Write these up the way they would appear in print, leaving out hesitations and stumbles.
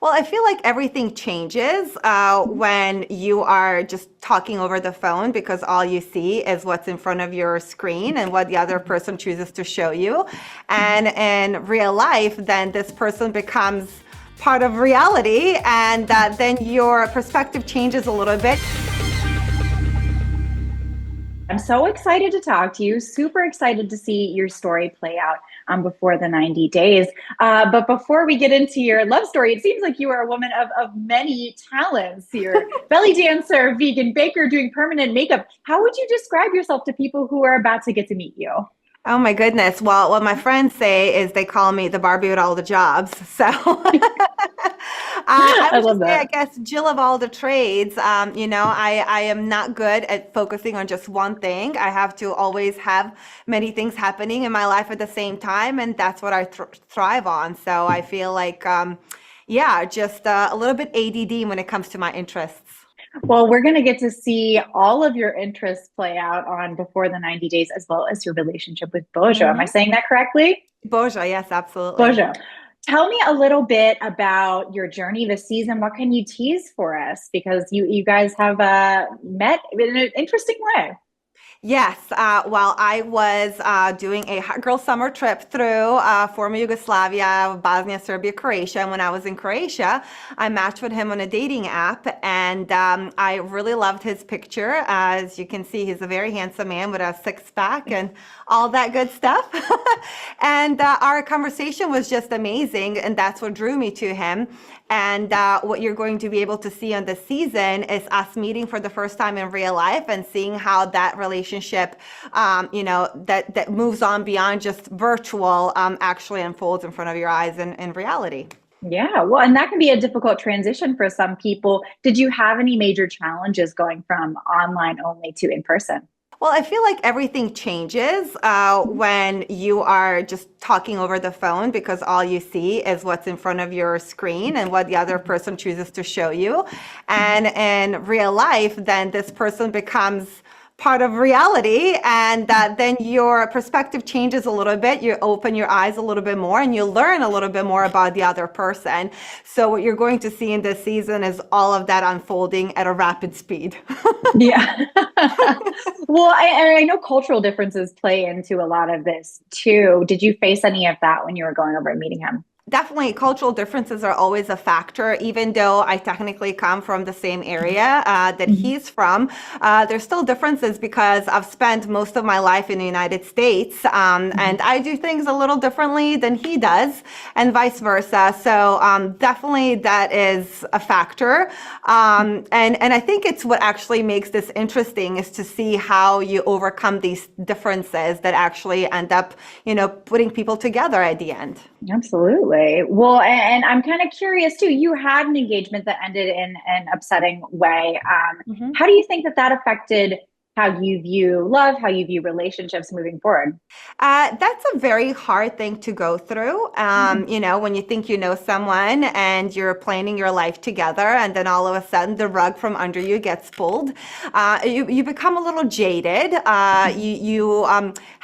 Well, I feel like everything changes when you are just talking over the phone because all you see is what's in front of your screen and what the other person chooses to show you. And in real life, then this person becomes part of reality, and then your perspective changes a little bit. I'm so excited to talk to you. Super excited to see your story play out before the 90 days. But before we get into your love story, it seems like you are a woman of many talents. You're belly dancer, vegan baker, doing permanent makeup. How would you describe yourself to people who are about to get to meet you? Oh my goodness. Well, what my friends say is they call me the Barbie with all the jobs. So I I would love just say, I that. guess, Jill of all the trades. I am not good at focusing on just one thing. I have to always have many things happening in my life at the same time, and that's what I thrive on. So I feel like, yeah, just a little bit ADD when it comes to my interests. Well, we're going to get to see all of your interests play out on Before the 90 Days, as well as your relationship with Bojo. Am I Hmm. saying that correctly? Boja, yes, absolutely. Bojo. Tell me a little bit about your journey this season. What can you tease for us? Because you guys have met in an interesting way. Yes, well, I was doing a hot girl summer trip through former Yugoslavia, Bosnia, Serbia, Croatia. And when I was in Croatia, I matched with him on a dating app, and I really loved his picture. As you can see, he's a very handsome man with a six pack and all that good stuff. And our conversation was just amazing, and that's what drew me to him. And what you're going to be able to see on this season is us meeting for the first time in real life and seeing how that relationship, that moves on beyond just virtual, actually unfolds in front of your eyes in reality. Yeah, well, and that can be a difficult transition for some people. Did you have any major challenges going from online only to in person? Well, I feel like everything changes when you are just talking over the phone because all you see is what's in front of your screen and what the other person chooses to show you. And in real life, then this person becomes part of reality, and then your perspective changes a little bit. You open your eyes a little bit more and you learn a little bit more about the other person. So what you're going to see in this season is all of that unfolding at a rapid speed. Yeah. Well, and I know cultural differences play into a lot of this too. Did you face any of that when you were going over and meeting him? Definitely, cultural differences are always a factor. Even though I technically come from the same area that Mhm. he's from, there's still differences because I've spent most of my life in the United States, Mhm. and I do things a little differently than he does, and vice versa. So definitely that is a factor, and I think it's what actually makes this interesting is to see how you overcome these differences that actually end up, putting people together at the end. Absolutely. Well, and I'm kind of curious too. You had an engagement that ended in an upsetting way. How do you think that that affected how you view love, how you view relationships moving forward? That's a very hard thing to go through. When you think you know someone and you're planning your life together, and then all of a sudden the rug from under you gets pulled. You become a little jaded. You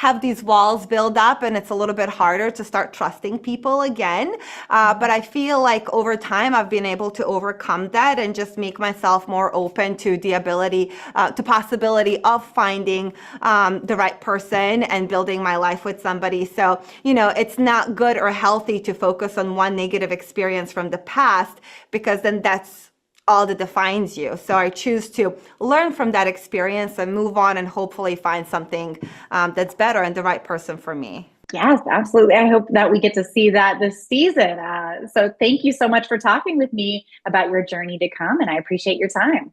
have these walls build up, and it's a little bit harder to start trusting people again. But I feel like over time I've been able to overcome that and just make myself more open to the ability, to possibility of finding the right person and building my life with somebody. So, it's not good or healthy to focus on one negative experience from the past because then that's all that defines you. So I choose to learn from that experience and move on and hopefully find something that's better and the right person for me. Yes, absolutely. I hope that we get to see that this season. So thank you so much for talking with me about your journey to come, and I appreciate your time.